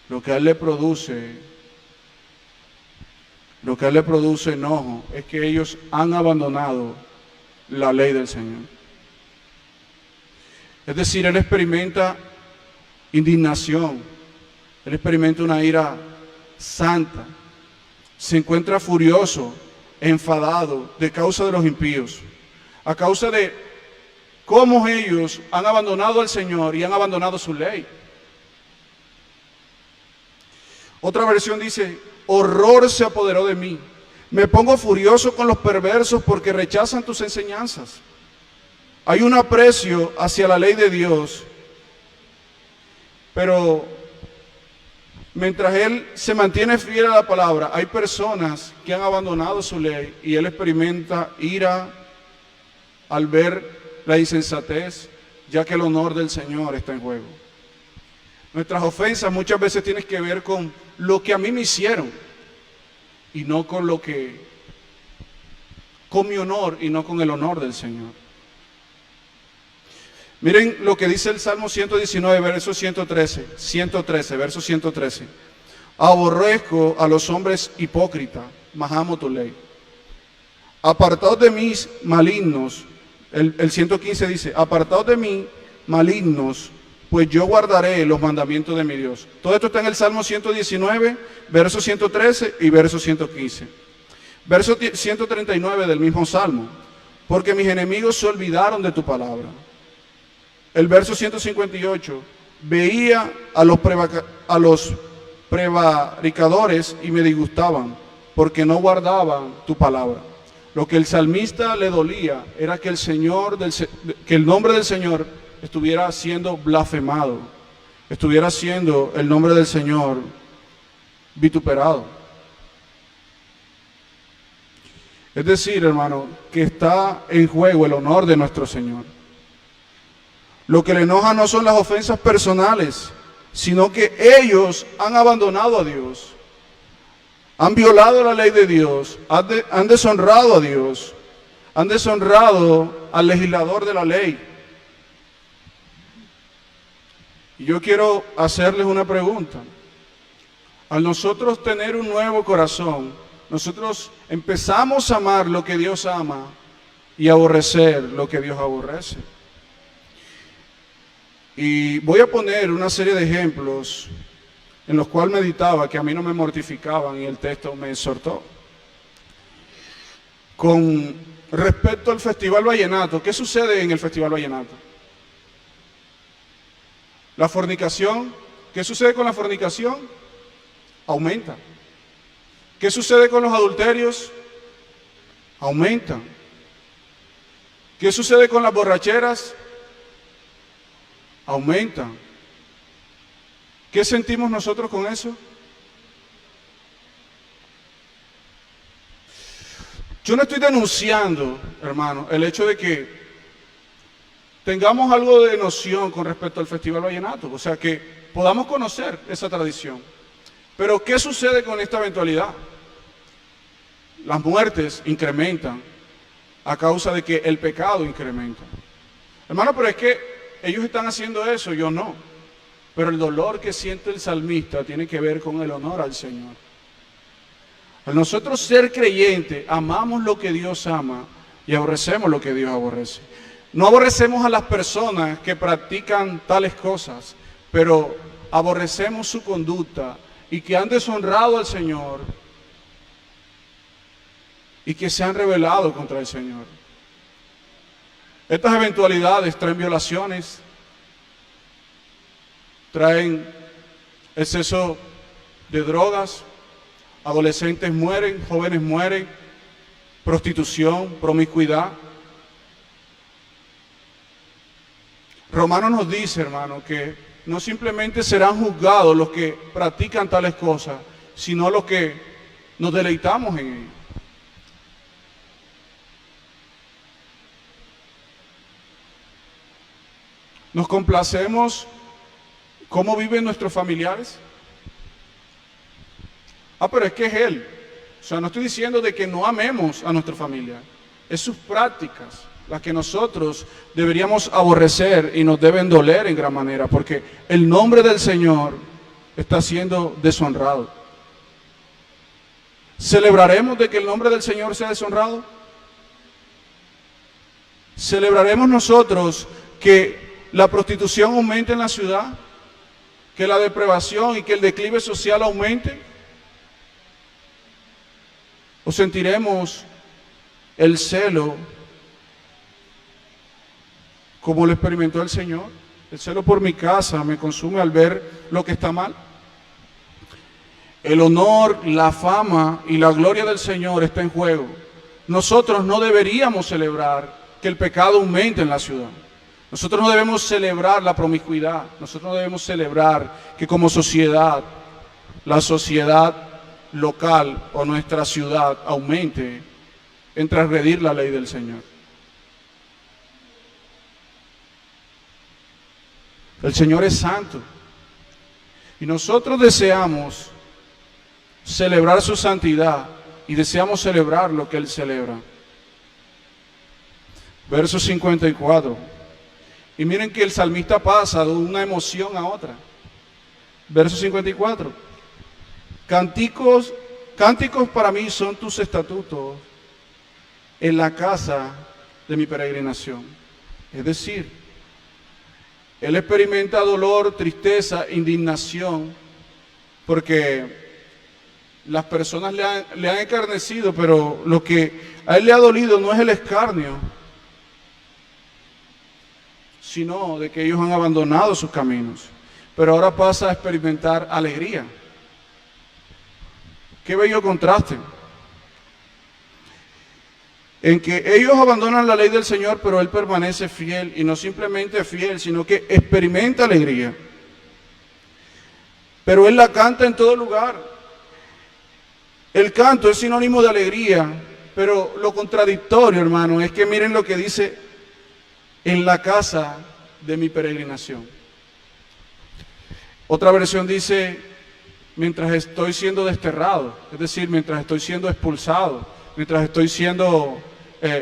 Lo que a él le produce enojo es que ellos han abandonado la ley del Señor. Es decir, él experimenta indignación, él experimenta una ira santa, se encuentra furioso, enfadado de causa de los impíos, a causa de cómo ellos han abandonado al Señor y han abandonado su ley. Otra versión dice: horror se apoderó de mí, me pongo furioso con los perversos porque rechazan tus enseñanzas. Hay un aprecio hacia la ley de Dios, pero mientras él se mantiene fiel a la palabra, hay personas que han abandonado su ley y él experimenta ira al ver la insensatez, ya que el honor del Señor está en juego. Nuestras ofensas muchas veces tienen que ver con lo que a mí me hicieron y no con mi honor y no con el honor del Señor. Miren lo que dice el Salmo 119, verso 113, verso 113. Aborrezco a los hombres hipócritas, mas amo tu ley. Apartaos de mí, malignos. El 115 dice: apartaos de mí, malignos, pues yo guardaré los mandamientos de mi Dios. Todo esto está en el Salmo 119, verso 113 y verso 115. Verso 139 del mismo Salmo: porque mis enemigos se olvidaron de tu palabra. El verso 158, veía a los prevaricadores y me disgustaban, porque no guardaban tu palabra. Lo que el salmista le dolía era que el nombre del Señor estuviera siendo blasfemado, estuviera siendo el nombre del Señor vituperado. Es decir, hermano, que está en juego el honor de nuestro Señor. Lo que le enoja no son las ofensas personales, sino que ellos han abandonado a Dios, han violado la ley de Dios, han deshonrado a Dios, han deshonrado al legislador de la ley. Y yo quiero hacerles una pregunta. Al nosotros tener un nuevo corazón, nosotros empezamos a amar lo que Dios ama y aborrecer lo que Dios aborrece. Y voy a poner una serie de ejemplos en los cuales meditaba que a mí no me mortificaban y el texto me exhortó. Con respecto al Festival Vallenato, ¿qué sucede en el Festival Vallenato? La fornicación, ¿qué sucede con la fornicación? Aumenta. ¿Qué sucede con los adulterios? Aumentan. ¿Qué sucede con las borracheras? Aumentan. ¿Qué sentimos nosotros con eso? Yo no estoy denunciando, hermano, el hecho de que tengamos algo de noción con respecto al Festival Vallenato, o sea, que podamos conocer esa tradición. Pero ¿qué sucede con esta eventualidad? Las muertes incrementan a causa de que el pecado incrementa. Hermano, pero es que ellos están haciendo eso, yo no. Pero el dolor que siente el salmista tiene que ver con el honor al Señor. Al nosotros ser creyentes, amamos lo que Dios ama y aborrecemos lo que Dios aborrece. No aborrecemos a las personas que practican tales cosas, pero aborrecemos su conducta y que han deshonrado al Señor y que se han rebelado contra el Señor. Estas eventualidades traen violaciones, traen exceso de drogas, adolescentes mueren, jóvenes mueren, prostitución, promiscuidad. Romanos nos dice, hermano, que no simplemente serán juzgados los que practican tales cosas, sino los que nos deleitamos en ello. Nos complacemos cómo viven nuestros familiares. Pero es que es Él. O sea, no estoy diciendo de que no amemos a nuestra familia. Es sus prácticas las que nosotros deberíamos aborrecer y nos deben doler en gran manera, porque el nombre del Señor está siendo deshonrado. ¿Celebraremos de que el nombre del Señor sea deshonrado? ¿Celebraremos nosotros que la prostitución aumente en la ciudad? ¿Que la depravación y que el declive social aumente? ¿O sentiremos el celo como lo experimentó el Señor? El celo por mi casa me consume al ver lo que está mal. El honor, la fama y la gloria del Señor está en juego. Nosotros no deberíamos celebrar que el pecado aumente en la ciudad. Nosotros no debemos celebrar la promiscuidad. Nosotros no debemos celebrar que como sociedad, la sociedad local o nuestra ciudad aumente en transgredir la ley del Señor. El Señor es santo y nosotros deseamos celebrar su santidad y deseamos celebrar lo que Él celebra. Verso 54. Y miren que el salmista pasa de una emoción a otra. Verso 54. Cánticos para mí son tus estatutos en la casa de mi peregrinación. Es decir, él experimenta dolor, tristeza, indignación, porque las personas le han escarnecido, pero lo que a él le ha dolido no es el escarnio, sino de que ellos han abandonado sus caminos. Pero ahora pasa a experimentar alegría. Qué bello contraste. En que ellos abandonan la ley del Señor, pero Él permanece fiel, y no simplemente fiel, sino que experimenta alegría. Pero Él la canta en todo lugar. El canto es sinónimo de alegría, pero lo contradictorio, hermano, es que miren lo que dice: en la casa de mi peregrinación. Otra versión dice: mientras estoy siendo desterrado, es decir, mientras estoy siendo expulsado, mientras estoy siendo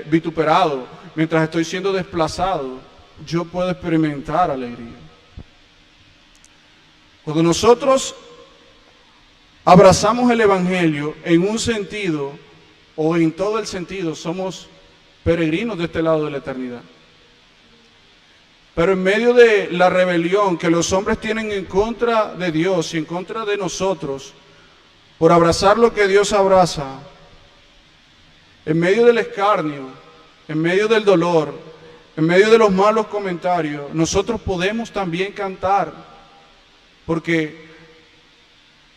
vituperado, mientras estoy siendo desplazado, yo puedo experimentar alegría. Cuando nosotros abrazamos el Evangelio en un sentido o en todo el sentido, somos peregrinos de este lado de la eternidad. Pero en medio de la rebelión que los hombres tienen en contra de Dios y en contra de nosotros, por abrazar lo que Dios abraza, en medio del escarnio, en medio del dolor, en medio de los malos comentarios, nosotros podemos también cantar, porque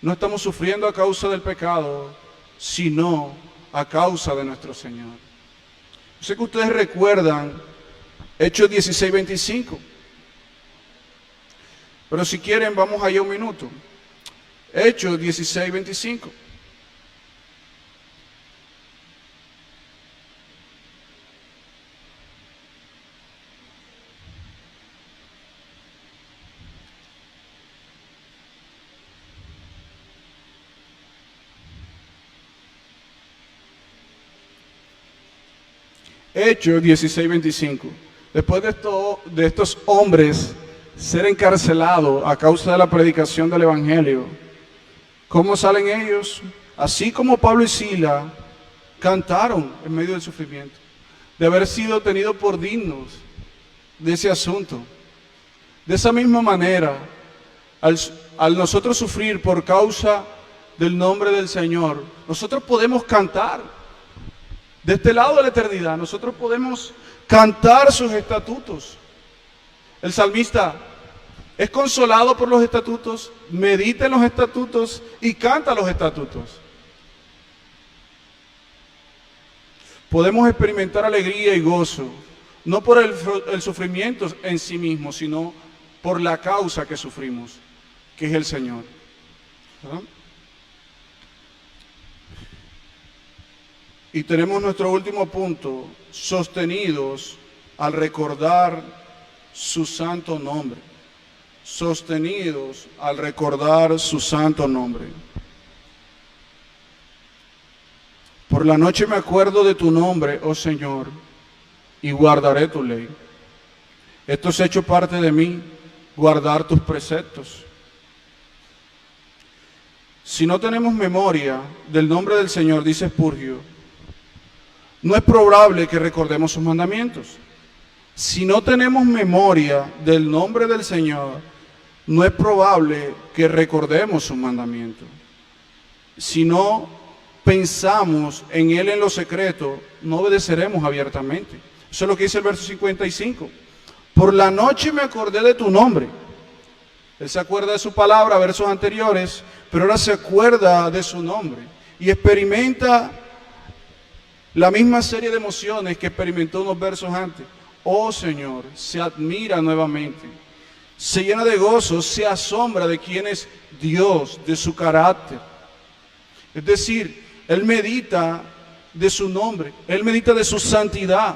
no estamos sufriendo a causa del pecado, sino a causa de nuestro Señor. Yo sé que ustedes recuerdan Hechos 16:25, pero si quieren vamos allá un minuto. Hechos 16:25. Hechos 16:25. Después de estos hombres ser encarcelados a causa de la predicación del Evangelio, ¿cómo salen ellos? Así como Pablo y Silas cantaron en medio del sufrimiento, de haber sido tenidos por dignos de ese asunto. De esa misma manera, al nosotros sufrir por causa del nombre del Señor, nosotros podemos cantar. De este lado de la eternidad, nosotros podemos cantar sus estatutos. El salmista es consolado por los estatutos, medita en los estatutos y canta los estatutos. Podemos experimentar alegría y gozo, no por el sufrimiento en sí mismo, sino por la causa que sufrimos, que es el Señor. ¿Verdad? Y tenemos nuestro último punto, sostenidos al recordar su santo nombre. Sostenidos al recordar su santo nombre. Por la noche me acuerdo de tu nombre, oh Señor, y guardaré tu ley. Esto es hecho parte de mí, guardar tus preceptos. Si no tenemos memoria del nombre del Señor, dice Spurgeon, no es probable que recordemos sus mandamientos. Si no tenemos memoria del nombre del Señor, no es probable que recordemos sus mandamientos. Si no pensamos en Él en lo secreto, no obedeceremos abiertamente. Eso es lo que dice el verso 55. Por la noche me acordé de tu nombre. Él se acuerda de su palabra, versos anteriores, pero ahora se acuerda de su nombre y experimenta la misma serie de emociones que experimentó unos versos antes. Oh Señor, se admira nuevamente, se llena de gozo, se asombra de quién es Dios, de su carácter. Es decir, Él medita de su nombre, Él medita de su santidad,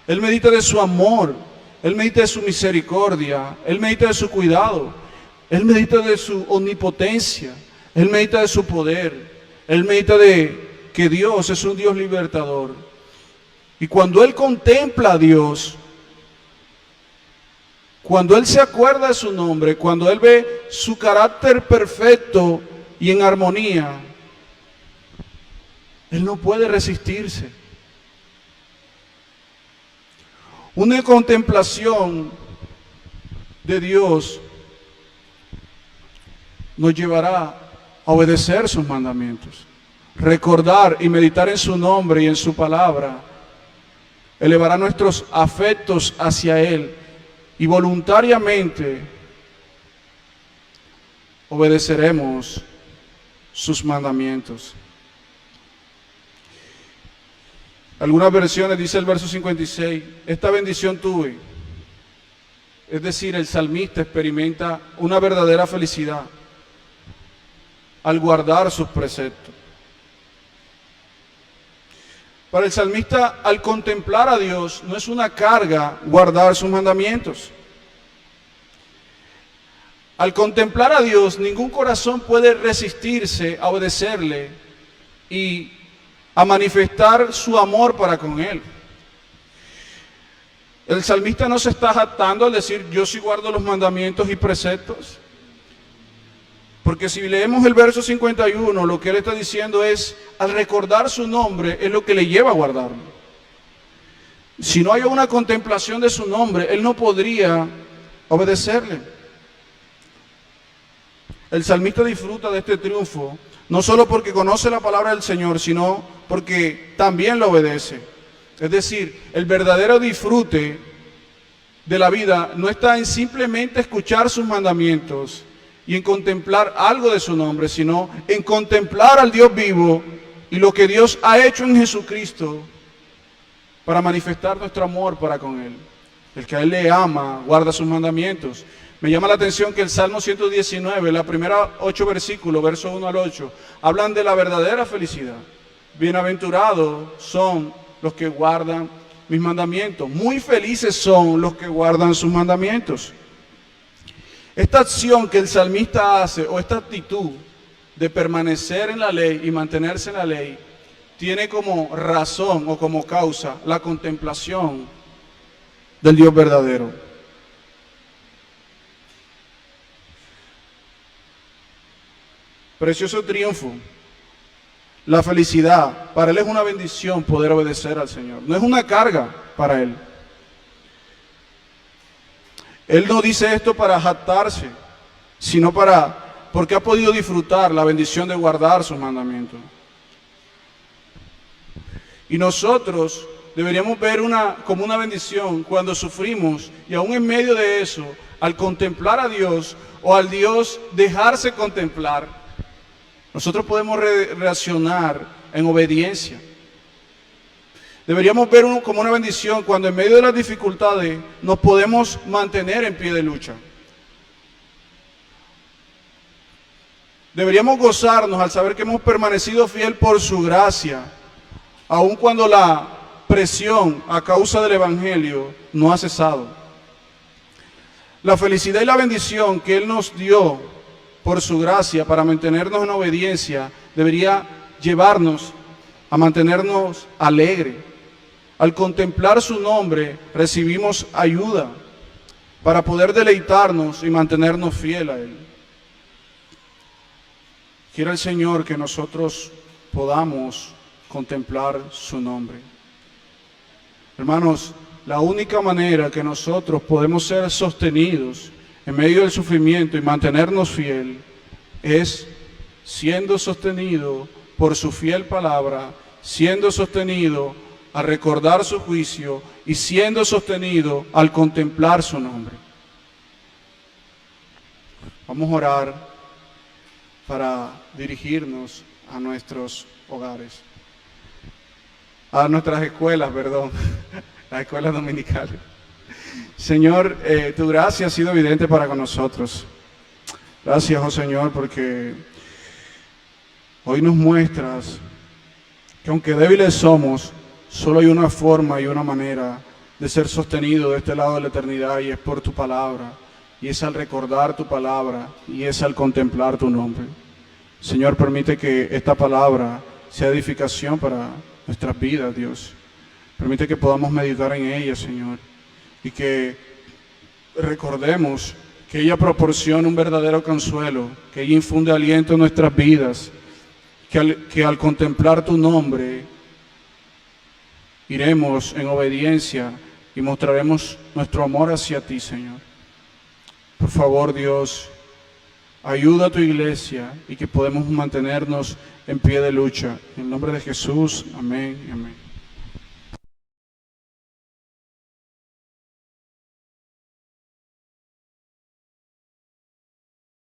Él medita de su amor, Él medita de su misericordia, Él medita de su cuidado, Él medita de su omnipotencia, Él medita de su poder, Él medita de que Dios es un Dios libertador. Y cuando Él contempla a Dios, cuando Él se acuerda de su nombre, cuando Él ve su carácter perfecto y en armonía, Él no puede resistirse. Una contemplación de Dios nos llevará a obedecer sus mandamientos. Recordar y meditar en su nombre y en su palabra elevará nuestros afectos hacia Él y voluntariamente obedeceremos sus mandamientos. Algunas versiones dice el verso 56, esta bendición tuve. Es decir, el salmista experimenta una verdadera felicidad al guardar sus preceptos. Para el salmista, al contemplar a Dios, no es una carga guardar sus mandamientos. Al contemplar a Dios, ningún corazón puede resistirse a obedecerle y a manifestar su amor para con Él. El salmista no se está jactando al decir, yo sí guardo los mandamientos y preceptos. Porque si leemos el verso 51, lo que él está diciendo es, al recordar su nombre, es lo que le lleva a guardarlo. Si no hay una contemplación de su nombre, él no podría obedecerle. El salmista disfruta de este triunfo, no solo porque conoce la palabra del Señor, sino porque también lo obedece. Es decir, el verdadero disfrute de la vida no está en simplemente escuchar sus mandamientos y en contemplar algo de su nombre, sino en contemplar al Dios vivo y lo que Dios ha hecho en Jesucristo para manifestar nuestro amor para con Él. El que a Él le ama, guarda sus mandamientos. Me llama la atención que el Salmo 119, la primera 8 versículos, versos 1 al 8, hablan de la verdadera felicidad. Bienaventurados son los que guardan mis mandamientos. Muy felices son los que guardan sus mandamientos. Esta acción que el salmista hace, o esta actitud de permanecer en la ley y mantenerse en la ley, tiene como razón o como causa la contemplación del Dios verdadero. Precioso triunfo. La felicidad, para Él es una bendición poder obedecer al Señor. No es una carga para Él. Él no dice esto para jactarse, sino porque ha podido disfrutar la bendición de guardar sus mandamientos. Y nosotros deberíamos ver como una bendición cuando sufrimos y aún en medio de eso, al contemplar a Dios o al Dios dejarse contemplar, nosotros podemos reaccionar en obediencia. Deberíamos ver como una bendición cuando en medio de las dificultades nos podemos mantener en pie de lucha. Deberíamos gozarnos al saber que hemos permanecido fiel por su gracia, aun cuando la presión a causa del Evangelio no ha cesado. La felicidad y la bendición que Él nos dio por su gracia para mantenernos en obediencia debería llevarnos a mantenernos alegres. Al contemplar su nombre recibimos ayuda para poder deleitarnos y mantenernos fieles a Él. Quiera el Señor que nosotros podamos contemplar su nombre. Hermanos, la única manera que nosotros podemos ser sostenidos en medio del sufrimiento y mantenernos fiel es siendo sostenido por su fiel palabra, siendo sostenido al recordar su juicio y siendo sostenido al contemplar su nombre. Vamos a orar para dirigirnos a nuestros hogares, a nuestras escuelas, perdón, las escuelas dominicales. Señor, tu gracia ha sido evidente para con nosotros. Gracias, oh Señor, porque hoy nos muestras que aunque débiles somos, solo hay una forma y una manera de ser sostenido de este lado de la eternidad, y es por tu palabra, y es al recordar tu palabra, y es al contemplar tu nombre. Señor, permite que esta palabra sea edificación para nuestras vidas, Dios. Permite que podamos meditar en ella, Señor, y que recordemos que ella proporciona un verdadero consuelo, que ella infunde aliento en nuestras vidas, que al contemplar tu nombre iremos en obediencia y mostraremos nuestro amor hacia ti, Señor. Por favor, Dios, ayuda a tu iglesia y que podamos mantenernos en pie de lucha. En el nombre de Jesús, amén y amén.